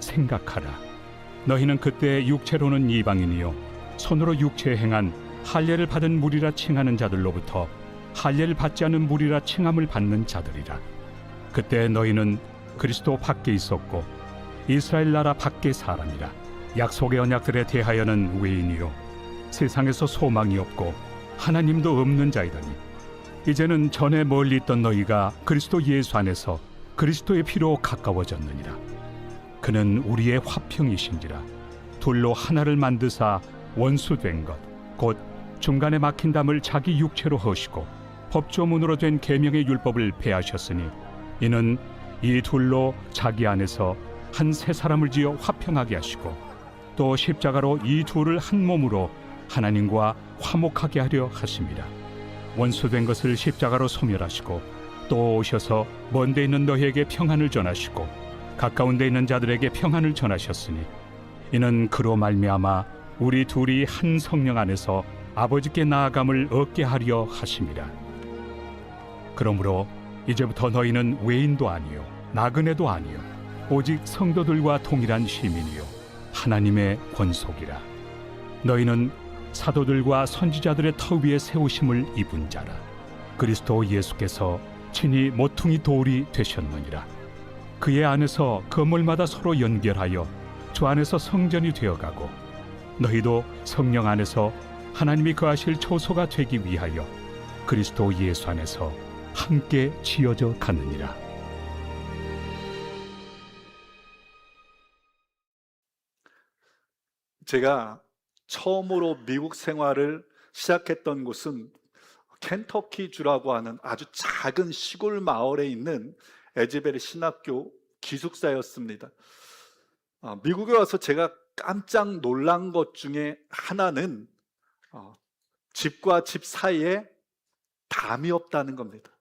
생각하라. 너희는 그때 육체로는 이방인이요 손으로 육체에 행한 할례를 받은 무리라 칭하는 자들로부터 할례를 받지 않은 무리라 칭함을 받는 자들이라. 그때 너희는 그리스도 밖에 있었고 이스라엘 나라 밖의 사람이라. 약속의 언약들에 대하여는 외인이요 세상에서 소망이 없고 하나님도 없는 자이더니 이제는 전에 멀리 있던 너희가 그리스도 예수 안에서 그리스도의 피로 가까워졌느니라. 그는 우리의 화평이신지라. 둘로 하나를 만드사 원수된 것 곧 중간에 막힌 담을 자기 육체로 허시고 법조문으로 된 계명의 율법을 폐하셨으니 이는 이 둘로 자기 안에서 한 새 사람을 지어 화평하게 하시고 또 십자가로 이 둘을 한 몸으로 하나님과 화목하게 하려 하심이라. 원수된 것을 십자가로 소멸하시고 또 오셔서 먼 데 있는 너희에게 평안을 전하시고 가까운 데 있는 자들에게 평안을 전하셨으니 이는 그로 말미암아 우리 둘이 한 성령 안에서 아버지께 나아감을 얻게 하려 하심이라. 그러므로 이제부터 너희는 외인도 아니요 나그네도 아니요 오직 성도들과 동일한 시민이요 하나님의 권속이라. 너희는 사도들과 선지자들의 터 위에 세우심을 입은 자라. 그리스도 예수께서 친히 모퉁이 돌이 되셨느니라. 그의 안에서 건물마다 서로 연결하여 주 안에서 성전이 되어가고 너희도 성령 안에서 하나님이 거하실 초소가 되기 위하여 그리스도 예수 안에서 함께 지어져 가느니라. 제가 처음으로 미국 생활을 시작했던 곳은 켄터키주라고 하는 아주 작은 시골 마을에 있는 에즈베리 신학교 기숙사였습니다. 미국에 와서 제가 깜짝 놀란 것 중에 하나는 집과 집 사이에 담이 없다는 겁니다.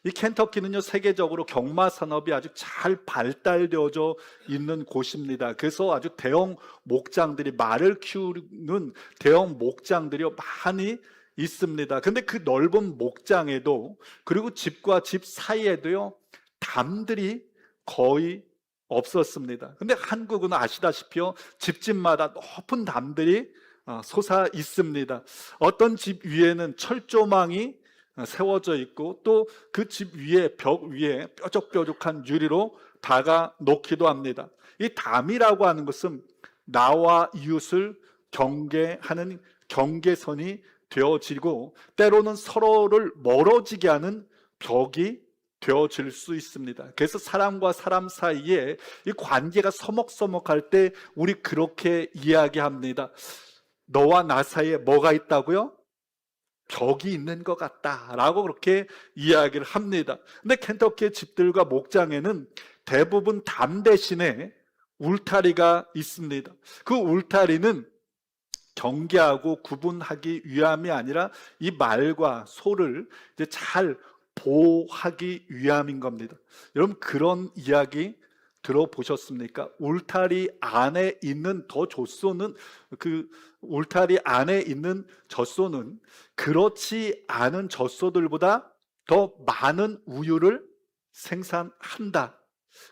이 켄터키는요, 세계적으로 경마 산업이 아주 잘 발달되어져 있는 곳입니다. 그래서 아주 대형 목장들이, 말을 키우는 대형 목장들이 많이 있습니다. 근데 그 넓은 목장에도, 그리고 집과 집 사이에도요, 담들이 거의 없었습니다. 근데 한국은 아시다시피요, 집집마다 높은 담들이 솟아 있습니다. 어떤 집 위에는 철조망이 세워져 있고 또 그 집 위에, 벽 위에 뾰족뾰족한 유리로 박아 놓기도 합니다. 이 담이라고 하는 것은 나와 이웃을 경계하는 경계선이 되어지고 때로는 서로를 멀어지게 하는 벽이 되어질 수 있습니다. 그래서 사람과 사람 사이에 이 관계가 서먹서먹할 때 우리 그렇게 이야기합니다. 너와 나 사이에 뭐가 있다고요? 벽이 있는 것 같다라고 그렇게 이야기를 합니다. 근데 켄터키의 집들과 목장에는 대부분 담 대신에 울타리가 있습니다. 그 울타리는 경계하고 구분하기 위함이 아니라 이 말과 소를 이제 잘 보호하기 위함인 겁니다. 여러분, 그런 이야기 들어보셨습니까? 울타리 안에 있는 젖소는, 그 울타리 안에 있는 젖소는 그렇지 않은 젖소들보다 더 많은 우유를 생산한다.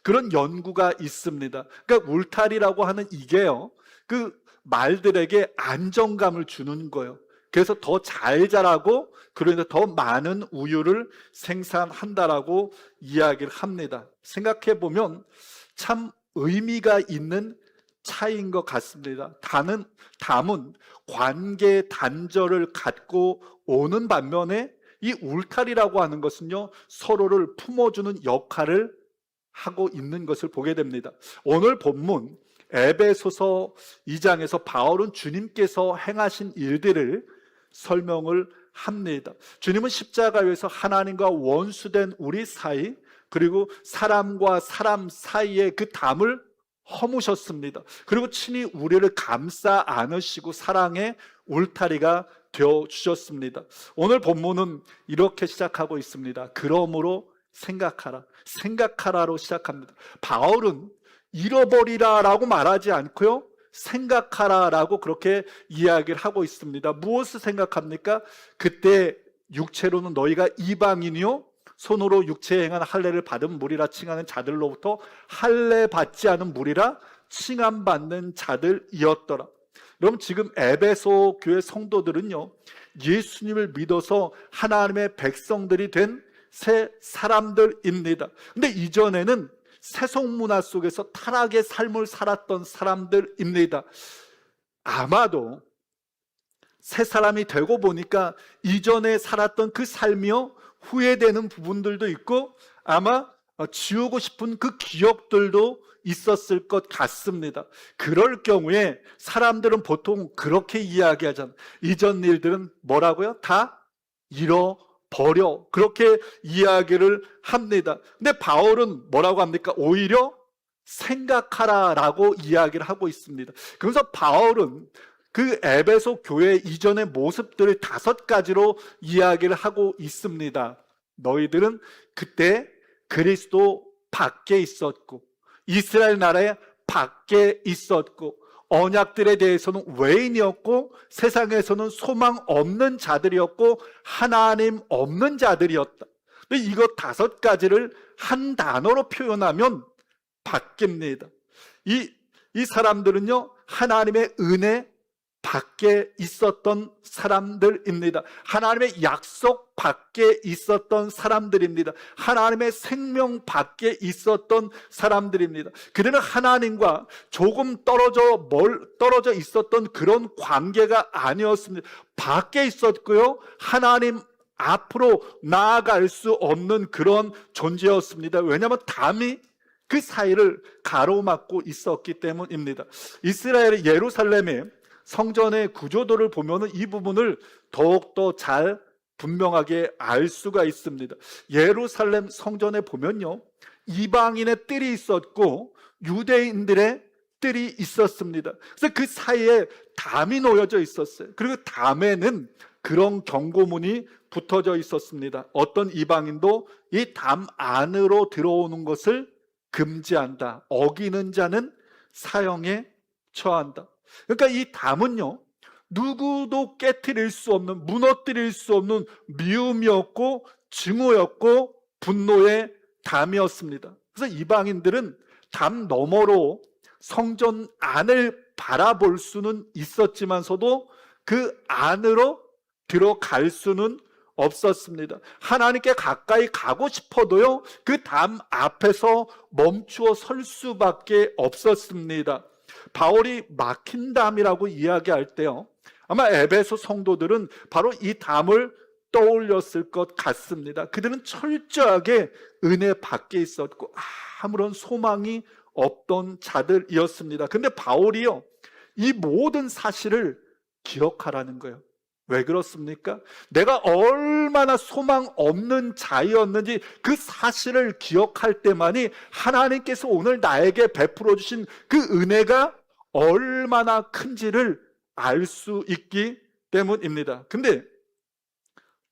그런 연구가 있습니다. 그러니까 울타리라고 하는 이게요, 그 말들에게 안정감을 주는 거예요. 그래서 더 잘 자라고 그러니까 더 많은 우유를 생산한다라고 이야기를 합니다. 생각해 보면 참 의미가 있는 차이인 것 같습니다. 담은 관계 단절을 갖고 오는 반면에 이 울타리라고 하는 것은요, 서로를 품어주는 역할을 하고 있는 것을 보게 됩니다. 오늘 본문 에베소서 2장에서 바울은 주님께서 행하신 일들을 설명을 합니다. 주님은 십자가에서 하나님과 원수된 우리 사이, 그리고 사람과 사람 사이에 그 담을 허무셨습니다. 그리고 친히 우리를 감싸 안으시고 사랑의 울타리가 되어 주셨습니다. 오늘 본문은 이렇게 시작하고 있습니다. 그러므로 생각하라로 시작합니다. 바울은 잃어버리라라고 말하지 않고요, 생각하라라고 그렇게 이야기를 하고 있습니다. 무엇을 생각합니까? 그때 육체로는 너희가 이방인이요 손으로 육체에 행한 할례를 받은 무리라 칭하는 자들로부터 할례 받지 않은 무리라 칭함받는 자들이었더라. 여러분, 지금 에베소 교회 성도들은요, 예수님을 믿어서 하나님의 백성들이 된 새 사람들입니다. 근데 이전에는 세속 문화 속에서 타락의 삶을 살았던 사람들입니다. 아마도 새 사람이 되고 보니까 이전에 살았던 그 삶이요, 후회되는 부분들도 있고 아마 지우고 싶은 그 기억들도 있었을 것 같습니다. 그럴 경우에 사람들은 보통 그렇게 이야기하잖아요. 이전 일들은 뭐라고요? 다 잃어버려. 그렇게 이야기를 합니다. 근데 바울은 뭐라고 합니까? 오히려 생각하라라고 이야기를 하고 있습니다. 그래서 바울은 그 에베소 교회 이전의 모습들을 5가지로 이야기를 하고 있습니다. 너희들은 그때 그리스도 밖에 있었고 이스라엘 나라에 밖에 있었고 언약들에 대해서는 외인이었고 세상에서는 소망 없는 자들이었고 하나님 없는 자들이었다. 근데 이것 5가지를 한 단어로 표현하면 바뀝니다. 이 사람들은요, 하나님의 은혜 밖에 있었던 사람들입니다. 하나님의 약속 밖에 있었던 사람들입니다. 하나님의 생명 밖에 있었던 사람들입니다. 그들은 하나님과 조금 떨어져 있었던 그런 관계가 아니었습니다. 밖에 있었고요, 하나님 앞으로 나아갈 수 없는 그런 존재였습니다. 왜냐하면 담이 그 사이를 가로막고 있었기 때문입니다. 이스라엘의 예루살렘의 성전의 구조도를 보면 이 부분을 더욱더 잘 분명하게 알 수가 있습니다. 예루살렘 성전에 보면요, 이방인의 뜰이 있었고 유대인들의 뜰이 있었습니다. 그래서 그 사이에 담이 놓여져 있었어요. 그리고 담에는 그런 경고문이 붙어져 있었습니다. 어떤 이방인도 이 담 안으로 들어오는 것을 금지한다. 어기는 자는 사형에 처한다. 그러니까 이 담은요, 누구도 깨트릴 수 없는, 무너뜨릴 수 없는 미움이었고 증오였고 분노의 담이었습니다. 그래서 이방인들은 담 너머로 성전 안을 바라볼 수는 있었지만서도 그 안으로 들어갈 수는 없었습니다. 하나님께 가까이 가고 싶어도요, 그 담 앞에서 멈추어 설 수밖에 없었습니다. 바울이 막힌 담이라고 이야기할 때요, 아마 에베소 성도들은 바로 이 담을 떠올렸을 것 같습니다. 그들은 철저하게 은혜 밖에 있었고 아무런 소망이 없던 자들이었습니다. 근데 바울이요, 이 모든 사실을 기억하라는 거예요. 왜 그렇습니까? 내가 얼마나 소망 없는 자였는지 그 사실을 기억할 때만이 하나님께서 오늘 나에게 베풀어 주신 그 은혜가 얼마나 큰지를 알 수 있기 때문입니다. 근데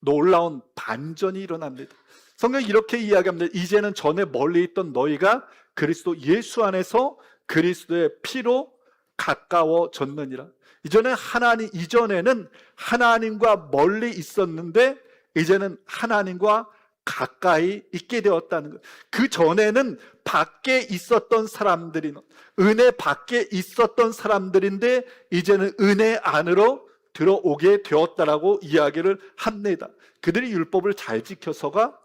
놀라운 반전이 일어납니다. 성경이 이렇게 이야기합니다. 이제는 전에 멀리 있던 너희가 그리스도 예수 안에서 그리스도의 피로 가까워졌느니라. 이전에는 하나님과 멀리 있었는데 이제는 하나님과 가까이 있게 되었다는 것. 그 전에는 밖에 있었던 사람들이, 은혜 밖에 있었던 사람들인데 이제는 은혜 안으로 들어오게 되었다라고 이야기를 합니다. 그들이 율법을 잘 지켜서가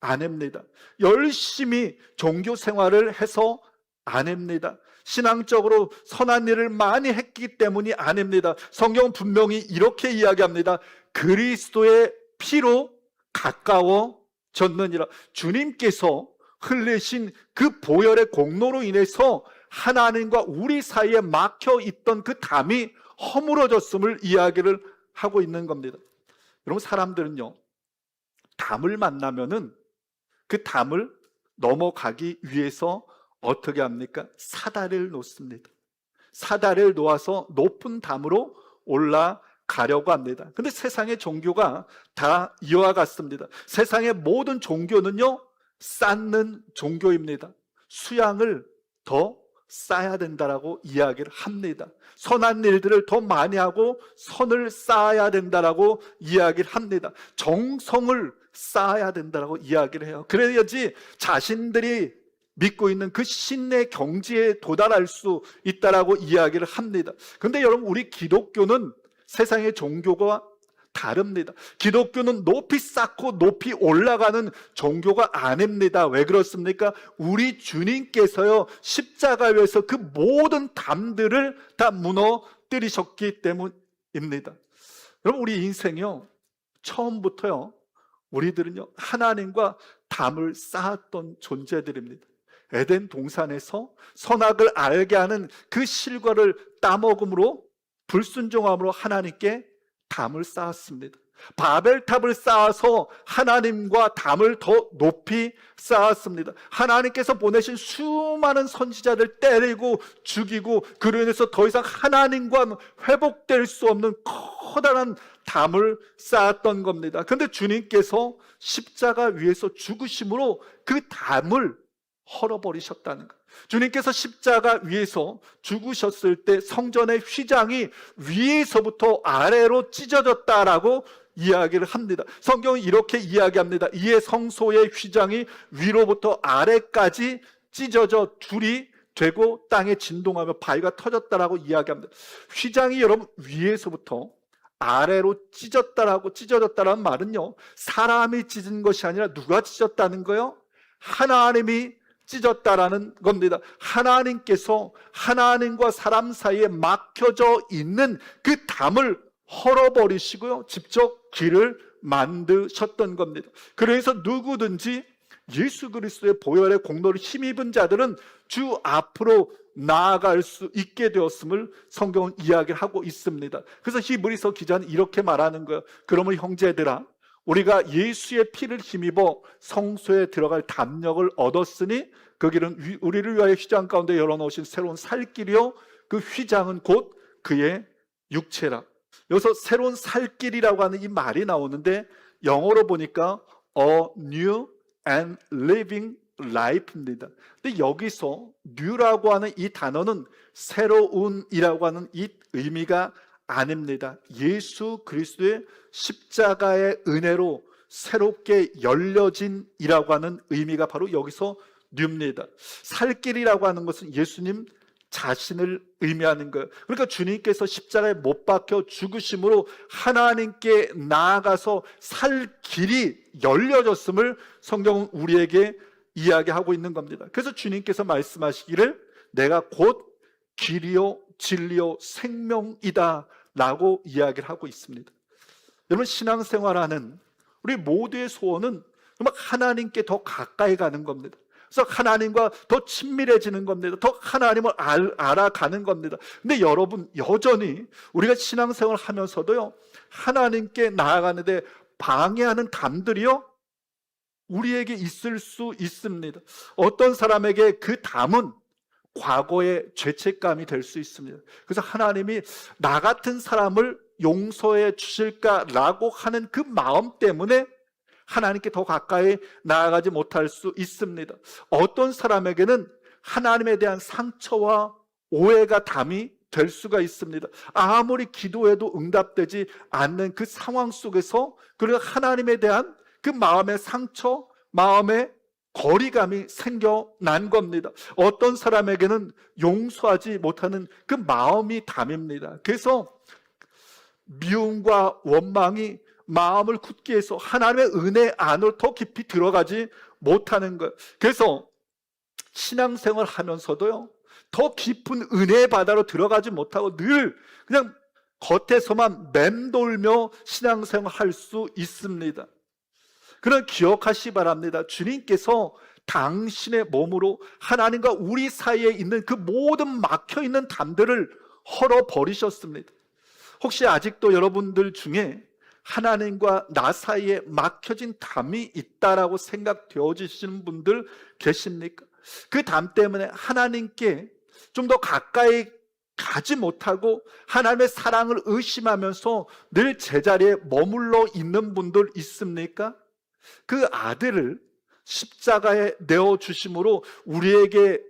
아닙니다. 열심히 종교 생활을 해서 아닙니다. 신앙적으로 선한 일을 많이 했기 때문이 아닙니다. 성경은 분명히 이렇게 이야기합니다. 그리스도의 피로 가까워졌느니라. 주님께서 흘리신 그 보혈의 공로로 인해서 하나님과 우리 사이에 막혀 있던 그 담이 허물어졌음을 이야기를 하고 있는 겁니다. 여러분, 사람들은요, 담을 만나면은 그 담을 넘어가기 위해서 어떻게 합니까? 사다리를 놓습니다. 사다리를 놓아서 높은 담으로 올라가려고 합니다. 근데 세상의 종교가 다 이와 같습니다. 세상의 모든 종교는요, 쌓는 종교입니다. 수양을 더 쌓아야 된다라고 이야기를 합니다. 선한 일들을 더 많이 하고 선을 쌓아야 된다라고 이야기를 합니다. 정성을 쌓아야 된다고 이야기를 해요. 그래야지 자신들이 믿고 있는 그 신의 경지에 도달할 수 있다라고 이야기를 합니다. 그런데 여러분, 우리 기독교는 세상의 종교가 다릅니다. 기독교는 높이 쌓고 높이 올라가는 종교가 아닙니다. 왜 그렇습니까? 우리 주님께서요, 십자가 위에서 그 모든 담들을 다 무너뜨리셨기 때문입니다. 여러분, 우리 인생이요, 처음부터요, 우리들은요, 하나님과 담을 쌓았던 존재들입니다. 에덴 동산에서 선악을 알게 하는 그 실과를 따먹음으로, 불순종함으로 하나님께 담을 쌓았습니다. 바벨탑을 쌓아서 하나님과 담을 더 높이 쌓았습니다. 하나님께서 보내신 수많은 선지자들 때리고 죽이고, 그로 인해서 더 이상 하나님과 회복될 수 없는 커다란 담을 쌓았던 겁니다. 그런데 주님께서 십자가 위에서 죽으심으로 그 담을 헐어버리셨다는 것. 주님께서 십자가 위에서 죽으셨을 때 성전의 휘장이 위에서부터 아래로 찢어졌다라고 이야기를 합니다. 성경은 이렇게 이야기합니다. 이에 성소의 휘장이 위로부터 아래까지 찢어져 둘이 되고 땅에 진동하며 바위가 터졌다라고 이야기합니다. 휘장이 여러분 위에서부터 아래로 찢어졌다라는 말은요, 사람이 찢은 것이 아니라 누가 찢었다는 거예요? 하나님이 찢었다라는 겁니다. 하나님께서 하나님과 사람 사이에 막혀져 있는 그 담을 헐어버리시고요, 직접 길을 만드셨던 겁니다. 그래서 누구든지 예수 그리스도의 보혈의 공로를 힘입은 자들은 주 앞으로 나아갈 수 있게 되었음을 성경은 이야기를 하고 있습니다. 그래서 히브리서 기자는 이렇게 말하는 거예요. 그러면 형제들아, 우리가 예수의 피를 힘입어 성소에 들어갈 담력을 얻었으니 그 길은 우리를 위하여 휘장 가운데 열어놓으신 새로운 살 길이요, 그 휘장은 곧 그의 육체라. 여기서 새로운 살 길이라고 하는 이 말이 나오는데 영어로 보니까 a new and living life입니다. 근데 여기서 new라고 하는 이 단어는 새로운이라고 하는 이 의미가 아닙니다. 예수 그리스도의 십자가의 은혜로 새롭게 열려진이라고 하는 의미가 바로 여기서 뉴입니다. 살 길이라고 하는 것은 예수님 자신을 의미하는 거예요. 그러니까 주님께서 십자가에 못 박혀 죽으심으로 하나님께 나아가서 살 길이 열려졌음을 성경은 우리에게 이야기하고 있는 겁니다. 그래서 주님께서 말씀하시기를 내가 곧 길이요 진리요 생명이다 라고 이야기를 하고 있습니다. 여러분, 신앙생활하는 우리 모두의 소원은 정말 하나님께 더 가까이 가는 겁니다. 그래서 하나님과 더 친밀해지는 겁니다. 더 하나님을 알아가는 겁니다. 근데 여러분, 여전히 우리가 신앙생활을 하면서도요, 하나님께 나아가는데 방해하는 담들이요, 우리에게 있을 수 있습니다. 어떤 사람에게 그 담은 과거의 죄책감이 될 수 있습니다. 그래서 하나님이 나 같은 사람을 용서해 주실까라고 하는 그 마음 때문에 하나님께 더 가까이 나아가지 못할 수 있습니다. 어떤 사람에게는 하나님에 대한 상처와 오해가 담이 될 수가 있습니다. 아무리 기도해도 응답되지 않는 그 상황 속에서 그리고 하나님에 대한 그 마음의 상처, 마음의 거리감이 생겨난 겁니다. 어떤 사람에게는 용서하지 못하는 그 마음이 담입니다. 그래서 미움과 원망이 마음을 굳게 해서 하나님의 은혜 안으로 더 깊이 들어가지 못하는 거예요. 그래서 신앙생활 하면서도요, 더 깊은 은혜의 바다로 들어가지 못하고 늘 그냥 겉에서만 맴돌며 신앙생활 할 수 있습니다. 그러나 기억하시기 바랍니다. 주님께서 당신의 몸으로 하나님과 우리 사이에 있는 그 모든 막혀있는 담들을 헐어버리셨습니다. 혹시 아직도 여러분들 중에 하나님과 나 사이에 막혀진 담이 있다라고 생각되어지시는 분들 계십니까? 그 담 때문에 하나님께 좀 더 가까이 가지 못하고 하나님의 사랑을 의심하면서 늘 제자리에 머물러 있는 분들 있습니까? 그 아들을 십자가에 내어주심으로 우리에게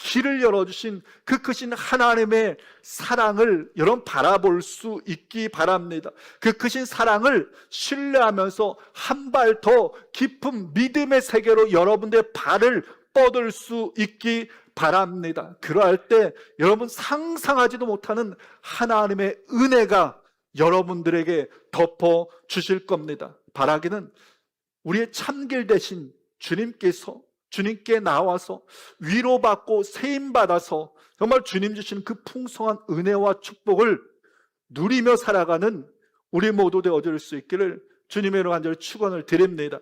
길을 열어주신 그 크신 하나님의 사랑을 여러분 바라볼 수 있기 바랍니다. 그 크신 사랑을 신뢰하면서 한 발 더 깊은 믿음의 세계로 여러분들의 발을 뻗을 수 있기 바랍니다. 그러할 때 여러분 상상하지도 못하는 하나님의 은혜가 여러분들에게 덮어 주실 겁니다. 바라기는 우리의 참길 대신 주님께서 주님께 나와서 위로받고 세임받아서 정말 주님 주신 그 풍성한 은혜와 축복을 누리며 살아가는 우리 모두 되어줄 수 있기를 주님의 이름으로 간절히 축원을 드립니다.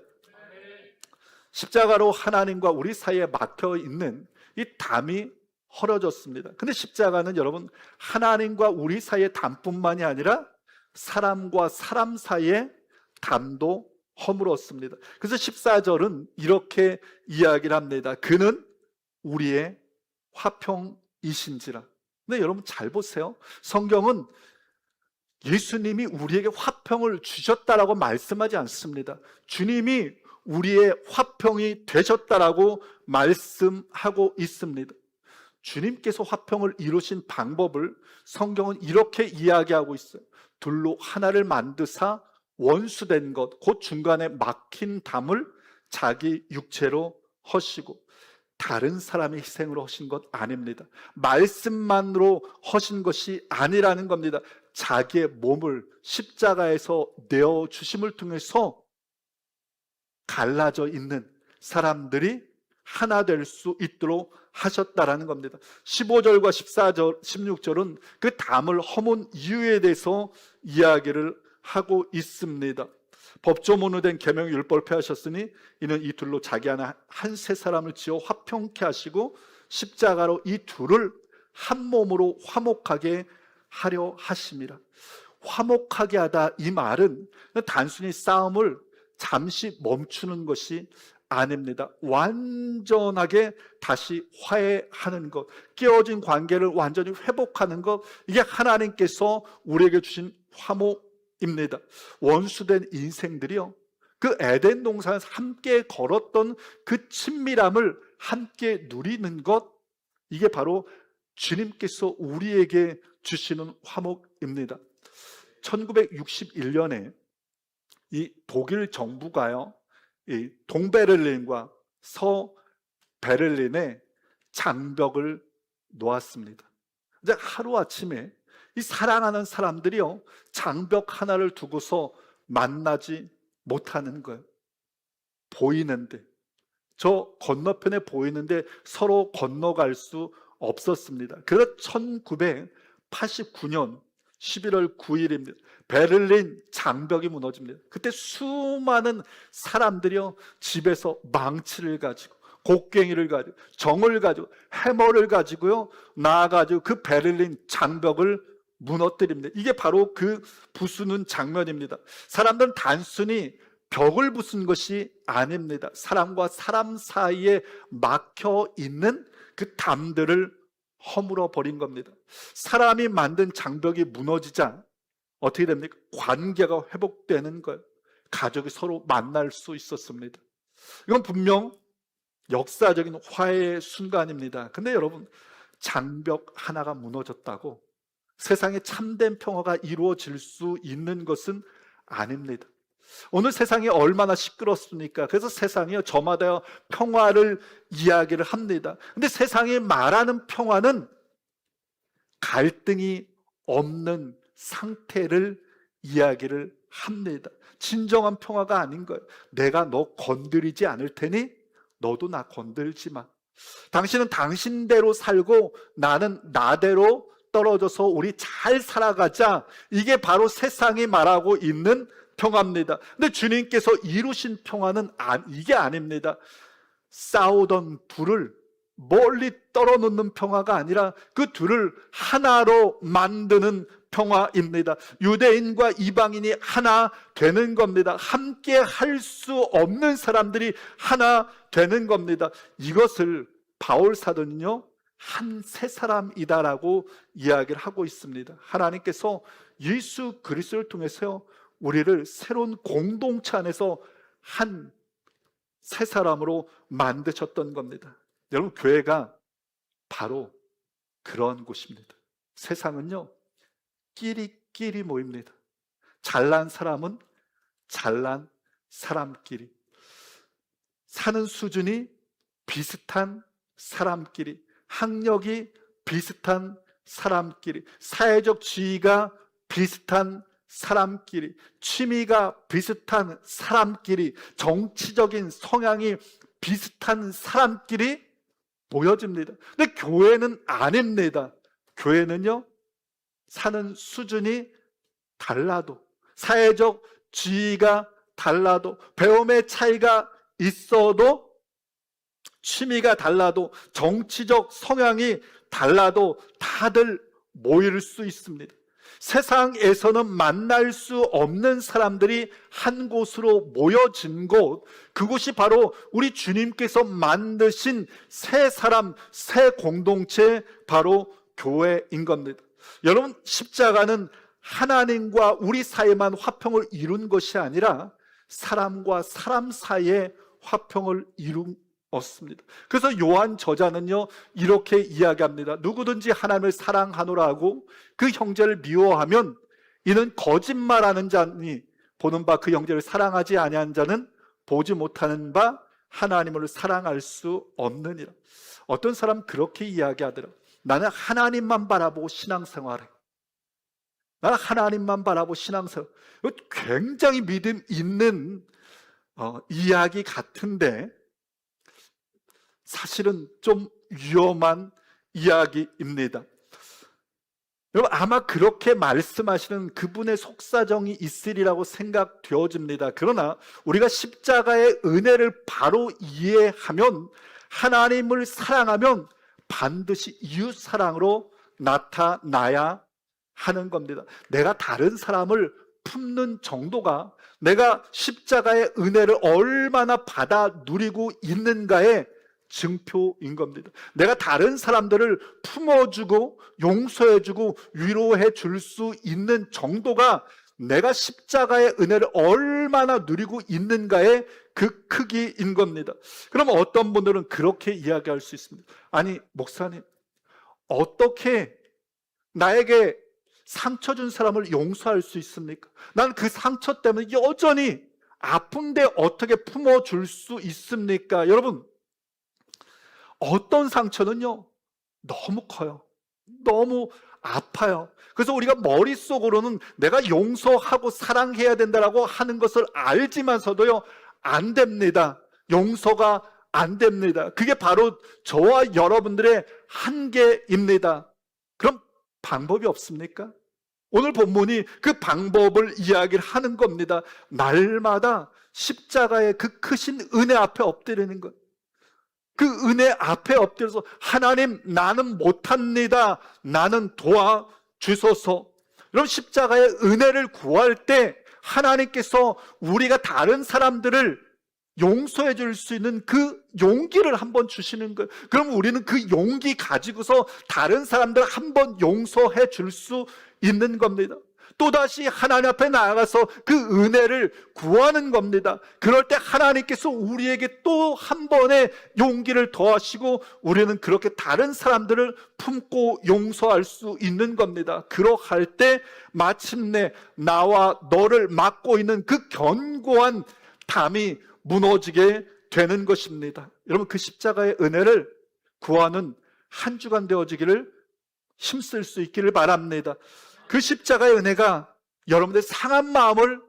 십자가로 하나님과 우리 사이에 막혀 있는 이 담이 헐어졌습니다. 근데 십자가는 여러분 하나님과 우리 사이의 담뿐만이 아니라 사람과 사람 사이의 담도 허물었습니다. 그래서 14절은 이렇게 이야기를 합니다. 그는 우리의 화평이신지라. 근데 여러분 잘 보세요. 성경은 예수님이 우리에게 화평을 주셨다라고 말씀하지 않습니다. 주님이 우리의 화평이 되셨다라고 말씀하고 있습니다. 주님께서 화평을 이루신 방법을 성경은 이렇게 이야기하고 있어요. 둘로 하나를 만드사 원수된 것, 곧 중간에 막힌 담을 자기 육체로 허시고, 다른 사람의 희생으로 하신 것 아닙니다. 말씀만으로 하신 것이 아니라는 겁니다. 자기의 몸을 십자가에서 내어주심을 통해서 갈라져 있는 사람들이 하나 될 수 있도록 하셨다라는 겁니다. 15절과 14절, 16절은 그 담을 허문 이유에 대해서 이야기를 하고 있습니다. 법조문으로 된 계명이 율법을 폐하셨으니 이는 이 둘로 자기 안에 한 세 사람을 지어 화평케 하시고 십자가로 이 둘을 한 몸으로 화목하게 하려 하심이라. 화목하게 하다, 이 말은 단순히 싸움을 잠시 멈추는 것이 아닙니다. 완전하게 다시 화해하는 것, 깨어진 관계를 완전히 회복하는 것, 이게 하나님께서 우리에게 주신 화목입니다. 원수된 인생들이요, 그 에덴 동산에서 함께 걸었던 그 친밀함을 함께 누리는 것, 이게 바로 주님께서 우리에게 주시는 화목입니다. 1961년에 이 독일 정부가요, 이 동베를린과 서베를린에 장벽을 놓았습니다. 이제 하루아침에 이 사랑하는 사람들이요, 장벽 하나를 두고서 만나지 못하는 거예요. 보이는데, 저 건너편에 보이는데 서로 건너갈 수 없었습니다. 그래서 1989년 11월 9일입니다. 베를린 장벽이 무너집니다. 그때 수많은 사람들이요, 집에서 망치를 가지고, 곡괭이를 가지고, 정을 가지고, 해머를 가지고요, 나아가지고 그 베를린 장벽을 무너뜨립니다. 이게 바로 그 부수는 장면입니다. 사람들은 단순히 벽을 부순 것이 아닙니다. 사람과 사람 사이에 막혀 있는 그 담들을 허물어 버린 겁니다. 사람이 만든 장벽이 무너지자 어떻게 됩니까? 관계가 회복되는 거예요. 가족이 서로 만날 수 있었습니다. 이건 분명 역사적인 화해의 순간입니다. 근데 여러분, 장벽 하나가 무너졌다고 세상에 참된 평화가 이루어질 수 있는 것은 아닙니다. 오늘 세상이 얼마나 시끄럽습니까? 그래서 세상이 저마다 평화를 이야기를 합니다. 근데 세상이 말하는 평화는 갈등이 없는 상태를 이야기를 합니다. 진정한 평화가 아닌 거예요. 내가 너 건드리지 않을 테니 너도 나 건들지 마. 당신은 당신대로 살고 나는 나대로 떨어져서 우리 잘 살아가자. 이게 바로 세상이 말하고 있는 평화입니다. 근데 주님께서 이루신 평화는 이게 아닙니다. 싸우던 둘을 멀리 떨어놓는 평화가 아니라 그 둘을 하나로 만드는 평화입니다. 유대인과 이방인이 하나 되는 겁니다. 함께 할 수 없는 사람들이 하나 되는 겁니다. 이것을 바울 사도는요, 한 세 사람이다라고 이야기를 하고 있습니다. 하나님께서 예수 그리스도를 통해서 우리를 새로운 공동체 안에서 한 세 사람으로 만드셨던 겁니다. 여러분, 교회가 바로 그런 곳입니다. 세상은요, 끼리끼리 모입니다. 잘난 사람은 잘난 사람끼리, 사는 수준이 비슷한 사람끼리, 학력이 비슷한 사람끼리, 사회적 지위가 비슷한 사람끼리, 취미가 비슷한 사람끼리, 정치적인 성향이 비슷한 사람끼리 모여집니다. 근데 교회는 아닙니다. 교회는요, 사는 수준이 달라도, 사회적 지위가 달라도, 배움의 차이가 있어도, 취미가 달라도, 정치적 성향이 달라도 다들 모일 수 있습니다. 세상에서는 만날 수 없는 사람들이 한 곳으로 모여진 곳, 그곳이 바로 우리 주님께서 만드신 새 사람, 새 공동체, 바로 교회인 겁니다. 여러분, 십자가는 하나님과 우리 사이에만 화평을 이룬 것이 아니라 사람과 사람 사이에 화평을 이루었습니다. 그래서 요한 저자는요, 이렇게 이야기합니다. 누구든지 하나님을 사랑하노라 하고 그 형제를 미워하면 이는 거짓말하는 자니 보는 바 그 형제를 사랑하지 아니한 자는 보지 못하는 바 하나님을 사랑할 수 없느니라. 어떤 사람 그렇게 이야기하더라. 나는 하나님만 바라보고 신앙생활해. 나는 하나님만 바라보고 신앙생활. 굉장히 믿음 있는 이야기 같은데 사실은 좀 위험한 이야기입니다. 여러분, 아마 그렇게 말씀하시는 그분의 속사정이 있으리라고 생각되어집니다. 그러나 우리가 십자가의 은혜를 바로 이해하면, 하나님을 사랑하면 반드시 이웃사랑으로 나타나야 하는 겁니다. 내가 다른 사람을 품는 정도가 내가 십자가의 은혜를 얼마나 받아 누리고 있는가의 증표인 겁니다. 내가 다른 사람들을 품어주고 용서해주고 위로해 줄 수 있는 정도가 내가 십자가의 은혜를 얼마나 누리고 있는가의 그 크기인 겁니다. 그럼 어떤 분들은 그렇게 이야기할 수 있습니다. 아니, 목사님, 어떻게 나에게 상처 준 사람을 용서할 수 있습니까? 난 그 상처 때문에 여전히 아픈데 어떻게 품어줄 수 있습니까? 여러분, 어떤 상처는요, 너무 커요. 너무 아파요. 그래서 우리가 머릿속으로는 내가 용서하고 사랑해야 된다라고 하는 것을 알지만서도요, 안 됩니다. 용서가 안 됩니다. 그게 바로 저와 여러분들의 한계입니다. 그럼 방법이 없습니까? 오늘 본문이 그 방법을 이야기를 하는 겁니다. 날마다 십자가의 그 크신 은혜 앞에 엎드리는 것. 그 은혜 앞에 엎드려서 하나님, 나는 못합니다. 나는 도와주소서. 여러분, 십자가의 은혜를 구할 때 하나님께서 우리가 다른 사람들을 용서해 줄 수 있는 그 용기를 한번 주시는 거예요. 그럼 우리는 그 용기 가지고서 다른 사람들 한번 용서해 줄 수 있는 겁니다. 또다시 하나님 앞에 나아가서 그 은혜를 구하는 겁니다. 그럴 때 하나님께서 우리에게 또 한 번의 용기를 더하시고 우리는 그렇게 다른 사람들을 품고 용서할 수 있는 겁니다. 그러할 때 마침내 나와 너를 막고 있는 그 견고한 담이 무너지게 되는 것입니다. 여러분, 그 십자가의 은혜를 구하는 한 주간 되어지기를 힘쓸 수 있기를 바랍니다. 그 십자가의 은혜가 여러분들의 상한 마음을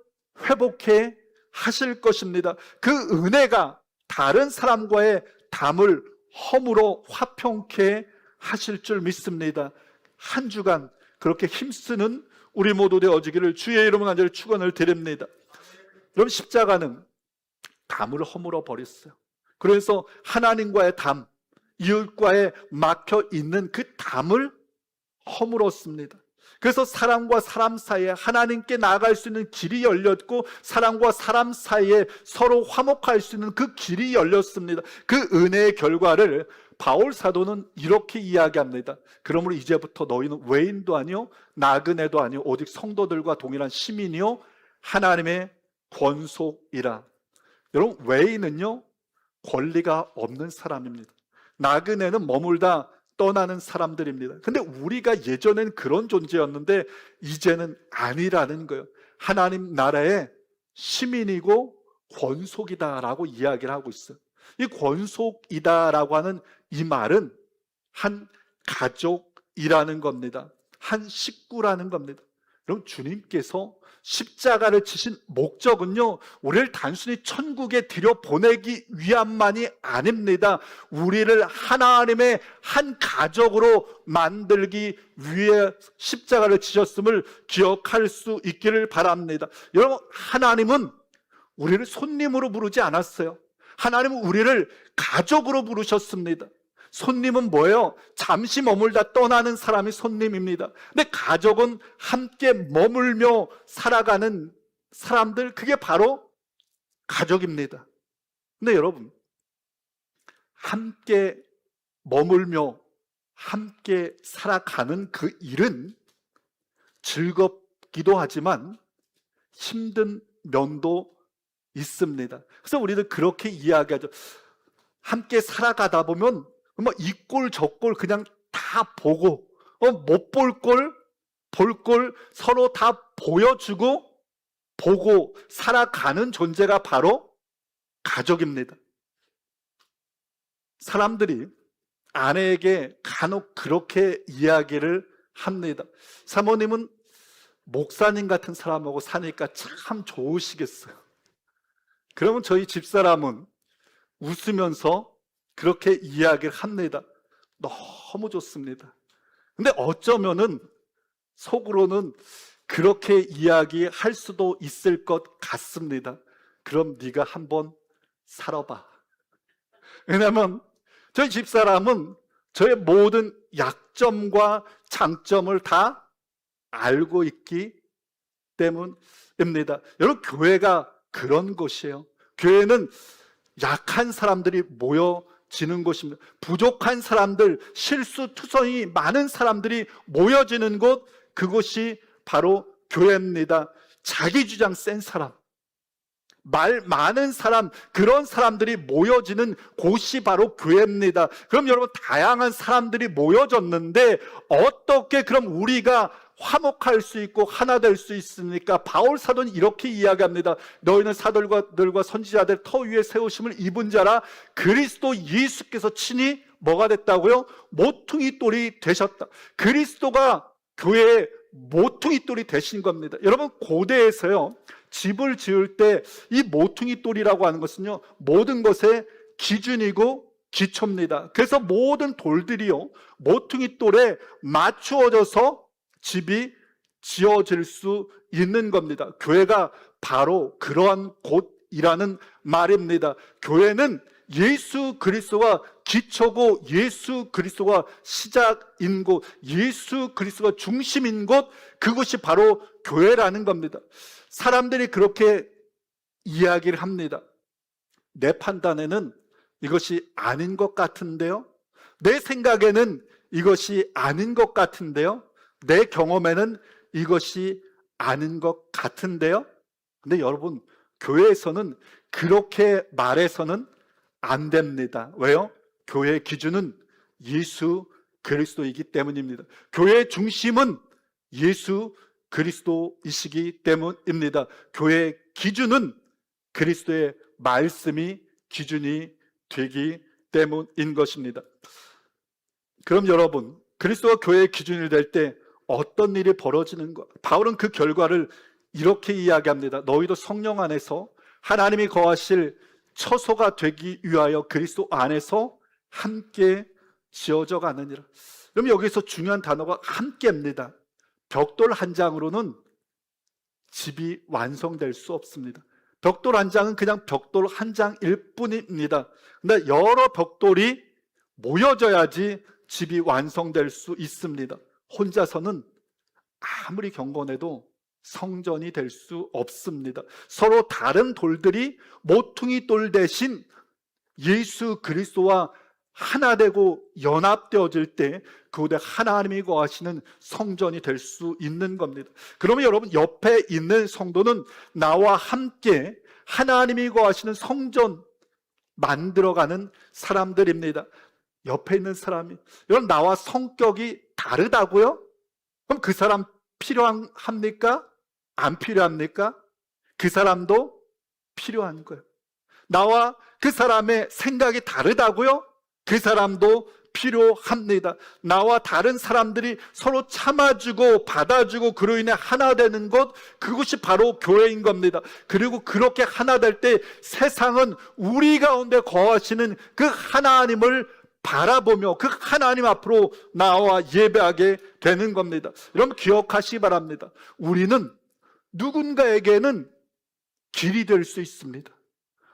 회복해 하실 것입니다. 그 은혜가 다른 사람과의 담을 허물어 화평케 하실 줄 믿습니다. 한 주간 그렇게 힘쓰는 우리 모두 되어지기를 주의 이름으로 간절히 축원을 드립니다. 여러분, 십자가는 담을 허물어 버렸어요. 그래서 하나님과의 담, 이웃과의 막혀 있는 그 담을 허물었습니다. 그래서 사람과 사람 사이에 하나님께 나아갈 수 있는 길이 열렸고, 사람과 사람 사이에 서로 화목할 수 있는 그 길이 열렸습니다. 그 은혜의 결과를 바울 사도는 이렇게 이야기합니다. 그러므로 이제부터 너희는 외인도 아니요 나그네도 아니요 오직 성도들과 동일한 시민이요 하나님의 권속이라. 여러분, 외인은요 권리가 없는 사람입니다. 나그네는 머물다 떠나는 사람들입니다. 근데 우리가 예전엔 그런 존재였는데 이제는 아니라는 거예요. 하나님 나라의 시민이고 권속이다라고 이야기를 하고 있어요. 이 권속이다라고 하는 이 말은 한 가족이라는 겁니다. 한 식구라는 겁니다. 그럼 주님께서 십자가를 치신 목적은요, 우리를 단순히 천국에 들여보내기 위함만이 아닙니다. 우리를 하나님의 한 가족으로 만들기 위해 십자가를 치셨음을 기억할 수 있기를 바랍니다. 여러분, 하나님은 우리를 손님으로 부르지 않았어요. 하나님은 우리를 가족으로 부르셨습니다. 손님은 뭐예요? 잠시 머물다 떠나는 사람이 손님입니다. 근데 가족은 함께 머물며 살아가는 사람들, 그게 바로 가족입니다. 근데 여러분, 함께 머물며 함께 살아가는 그 일은 즐겁기도 하지만 힘든 면도 있습니다. 그래서 우리는 그렇게 이야기하죠. 함께 살아가다 보면 이 꼴 저 꼴 그냥 다 보고 못 볼 꼴 볼 꼴 서로 다 보여주고 보고 살아가는 존재가 바로 가족입니다. 사람들이 아내에게 간혹 그렇게 이야기를 합니다. 사모님은 목사님 같은 사람하고 사니까 참 좋으시겠어요. 그러면 저희 집사람은 웃으면서 그렇게 이야기를 합니다. 너무 좋습니다. 근데 어쩌면은 속으로는 그렇게 이야기할 수도 있을 것 같습니다. 그럼 네가 한번 살아봐. 왜냐하면 저희 집사람은 저의 모든 약점과 장점을 다 알고 있기 때문입니다. 여러분, 교회가 그런 곳이에요. 교회는 약한 사람들이 모여지는 곳입니다. 부족한 사람들, 실수투성이 많은 사람들이 모여지는 곳, 그곳이 바로 교회입니다. 자기 주장 센 사람, 말 많은 사람, 그런 사람들이 모여지는 곳이 바로 교회입니다. 그럼 여러분, 다양한 사람들이 모여졌는데 어떻게 그럼 우리가 화목할 수 있고 하나 될 수 있습니까? 바울 사도는 이렇게 이야기합니다. 너희는 사도들과 선지자들 터 위에 세우심을 입은 자라. 그리스도 예수께서 친히 뭐가 됐다고요? 모퉁이 돌이 되셨다. 그리스도가 교회의 모퉁이 돌이 되신 겁니다. 여러분, 고대에서요, 집을 지을 때 이 모퉁이 돌이라고 하는 것은요, 모든 것의 기준이고 기초입니다. 그래서 모든 돌들이요, 모퉁이 돌에 맞추어져서 집이 지어질 수 있는 겁니다. 교회가 바로 그러한 곳이라는 말입니다. 교회는 예수 그리스도가 기초고 예수 그리스도가 시작인 곳, 예수 그리스도가 중심인 곳, 그것이 바로 교회라는 겁니다. 사람들이 그렇게 이야기를 합니다. 내 판단에는 이것이 아닌 것 같은데요, 내 생각에는 이것이 아닌 것 같은데요, 내 경험에는 이것이 아닌 것 같은데요. 근데 여러분, 교회에서는 그렇게 말해서는 안 됩니다. 왜요? 교회의 기준은 예수 그리스도이기 때문입니다. 교회의 중심은 예수 그리스도이시기 때문입니다. 교회의 기준은 그리스도의 말씀이 기준이 되기 때문인 것입니다. 그럼 여러분, 그리스도가 교회의 기준이 될 때 어떤 일이 벌어지는가? 바울은 그 결과를 이렇게 이야기합니다. 너희도 성령 안에서 하나님이 거하실 처소가 되기 위하여 그리스도 안에서 함께 지어져 가느니라. 그럼 여기서 중요한 단어가 함께입니다. 벽돌 한 장으로는 집이 완성될 수 없습니다. 벽돌 한 장은 그냥 벽돌 한 장일 뿐입니다. 근데 여러 벽돌이 모여져야지 집이 완성될 수 있습니다. 혼자서는 아무리 경건해도 성전이 될 수 없습니다. 서로 다른 돌들이 모퉁이 돌 대신 예수 그리스도와 하나 되고 연합되어질 때 그곳에 하나님이 거하시는 성전이 될 수 있는 겁니다. 그러면 여러분, 옆에 있는 성도는 나와 함께 하나님이 거하시는 성전 만들어가는 사람들입니다. 옆에 있는 사람이, 여러분 나와 성격이 다르다고요? 그럼 그 사람 필요합니까? 안 필요합니까? 그 사람도 필요한 거예요. 나와 그 사람의 생각이 다르다고요? 그 사람도 필요합니다. 나와 다른 사람들이 서로 참아주고 받아주고 그로 인해 하나 되는 것, 그것이 바로 교회인 겁니다. 그리고 그렇게 하나 될 때 세상은 우리 가운데 거하시는 그 하나님을 바라보며 그 하나님 앞으로 나와 예배하게 되는 겁니다. 여러분 기억하시기 바랍니다. 우리는 누군가에게는 길이 될 수 있습니다.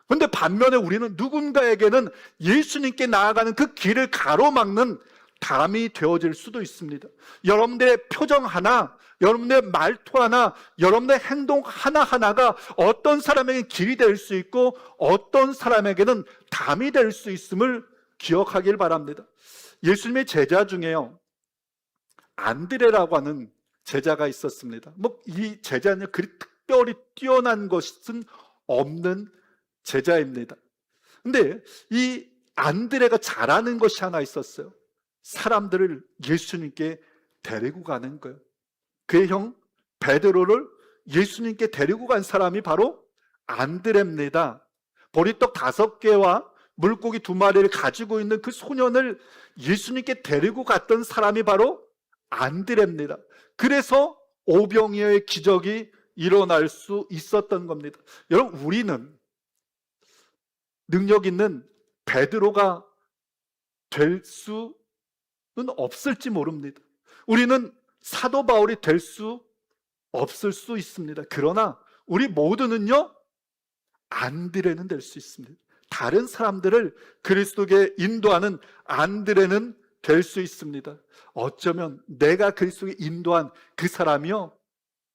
그런데 반면에 우리는 누군가에게는 예수님께 나아가는 그 길을 가로막는 담이 되어질 수도 있습니다. 여러분들의 표정 하나, 여러분들의 말투 하나, 여러분들의 행동 하나하나가 어떤 사람에게는 길이 될 수 있고 어떤 사람에게는 담이 될 수 있음을 기억하길 바랍니다. 예수님의 제자 중에요, 안드레라고 하는 제자가 있었습니다. 이 제자는 그리 특별히 뛰어난 것은 없는 제자입니다. 근데 이 안드레가 잘하는 것이 하나 있었어요. 사람들을 예수님께 데리고 가는 거예요. 그의 형 베드로를 예수님께 데리고 간 사람이 바로 안드레입니다. 보리떡 5개와 물고기 2마리를 가지고 있는 그 소년을 예수님께 데리고 갔던 사람이 바로 안드레입니다. 그래서 오병이어의 기적이 일어날 수 있었던 겁니다. 여러분 우리는 능력 있는 베드로가 될 수는 없을지 모릅니다. 우리는 사도 바울이 될 수 없을 수 있습니다. 그러나 우리 모두는요, 안드레는 될 수 있습니다. 다른 사람들을 그리스도께 인도하는 안드레는 될 수 있습니다. 어쩌면 내가 그리스도께 인도한 그 사람이요,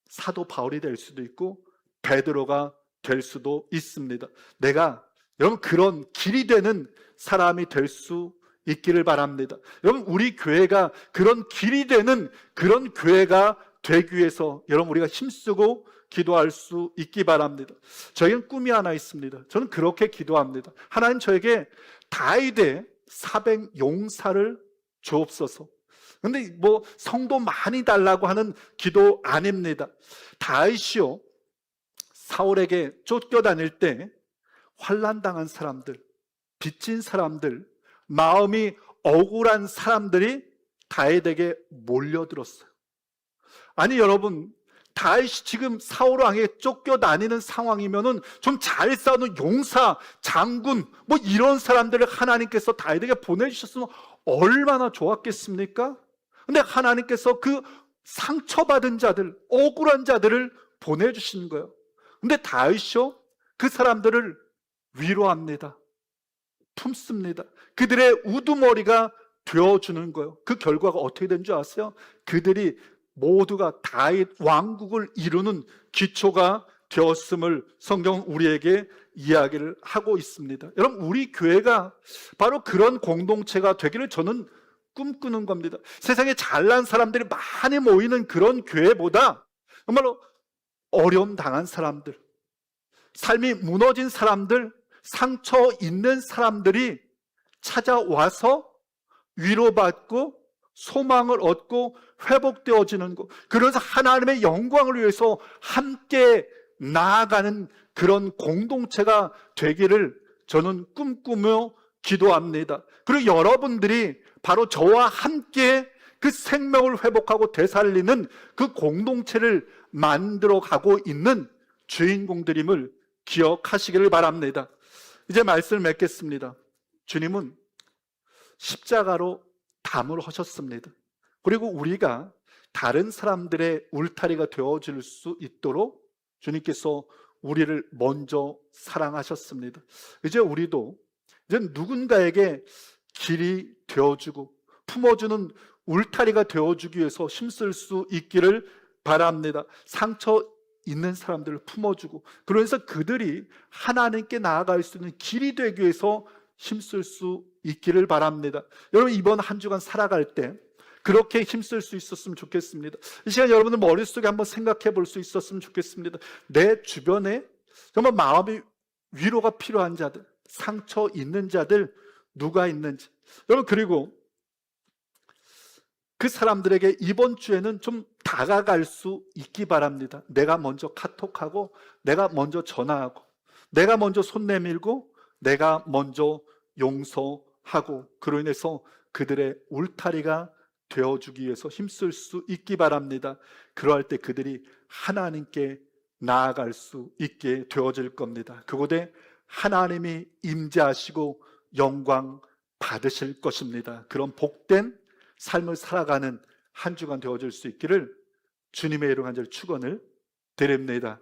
사도 바울이 될 수도 있고 베드로가 될 수도 있습니다. 내가 여러분 그런 길이 되는 사람이 될 수 있기를 바랍니다. 여러분 우리 교회가 그런 길이 되는 그런 교회가 되기 위해서 여러분 우리가 힘쓰고 기도할 수 있기 바랍니다. 저에겐 꿈이 하나 있습니다. 저는 그렇게 기도합니다. 하나님 저에게 다윗의 400 용사를 주옵소서. 근데 성도 많이 달라고 하는 기도 아닙니다. 다윗이요, 사울에게 쫓겨다닐 때 환난당한 사람들, 빚진 사람들, 마음이 억울한 사람들이 다윗에게 몰려들었어요. 아니 여러분, 다윗이 지금 사울 왕에게 쫓겨다니는 상황이면은 좀 잘 싸우는 용사, 장군 이런 사람들을 하나님께서 다윗에게 보내주셨으면 얼마나 좋았겠습니까? 근데 하나님께서 그 상처받은 자들, 억울한 자들을 보내주신 거예요. 근데 다윗이요, 그 사람들을 위로합니다. 품습니다. 그들의 우두머리가 되어주는 거예요. 그 결과가 어떻게 된 줄 아세요? 그들이 모두가 다윗 왕국을 이루는 기초가 되었음을 성경은 우리에게 이야기를 하고 있습니다. 여러분 우리 교회가 바로 그런 공동체가 되기를 저는 꿈꾸는 겁니다. 세상에 잘난 사람들이 많이 모이는 그런 교회보다 정말로 어려움 당한 사람들, 삶이 무너진 사람들, 상처 있는 사람들이 찾아와서 위로받고 소망을 얻고 회복되어지는 것, 그래서 하나님의 영광을 위해서 함께 나아가는 그런 공동체가 되기를 저는 꿈꾸며 기도합니다. 그리고 여러분들이 바로 저와 함께 그 생명을 회복하고 되살리는 그 공동체를 만들어 가고 있는 주인공들임을 기억하시기를 바랍니다. 이제 말씀을 맺겠습니다. 주님은 십자가로 담을 하셨습니다. 그리고 우리가 다른 사람들의 울타리가 되어줄 수 있도록 주님께서 우리를 먼저 사랑하셨습니다. 이제 우리도 이제 누군가에게 길이 되어주고 품어주는 울타리가 되어주기 위해서 힘쓸 수 있기를 바랍니다. 상처 있는 사람들을 품어주고, 그러면서 그들이 하나님께 나아갈 수 있는 길이 되기 위해서 힘쓸 수 있기를 바랍니다. 여러분 이번 한 주간 살아갈 때 그렇게 힘쓸 수 있었으면 좋겠습니다. 이 시간 여러분들 머릿속에 한번 생각해 볼 수 있었으면 좋겠습니다. 내 주변에 정말 마음이 위로가 필요한 자들, 상처 있는 자들 누가 있는지, 여러분, 그리고 그 사람들에게 이번 주에는 좀 다가갈 수 있기 바랍니다. 내가 먼저 카톡하고, 내가 먼저 전화하고, 내가 먼저 손 내밀고, 내가 먼저 용서하고, 그로 인해서 그들의 울타리가 되어주기 위해서 힘쓸 수 있기 바랍니다. 그러할 때 그들이 하나님께 나아갈 수 있게 되어질 겁니다. 그곳에 하나님이 임재하시고 영광 받으실 것입니다. 그런 복된 삶을 살아가는 한 주간 되어질 수 있기를 주님의 이름 간절히 축원을 드립니다.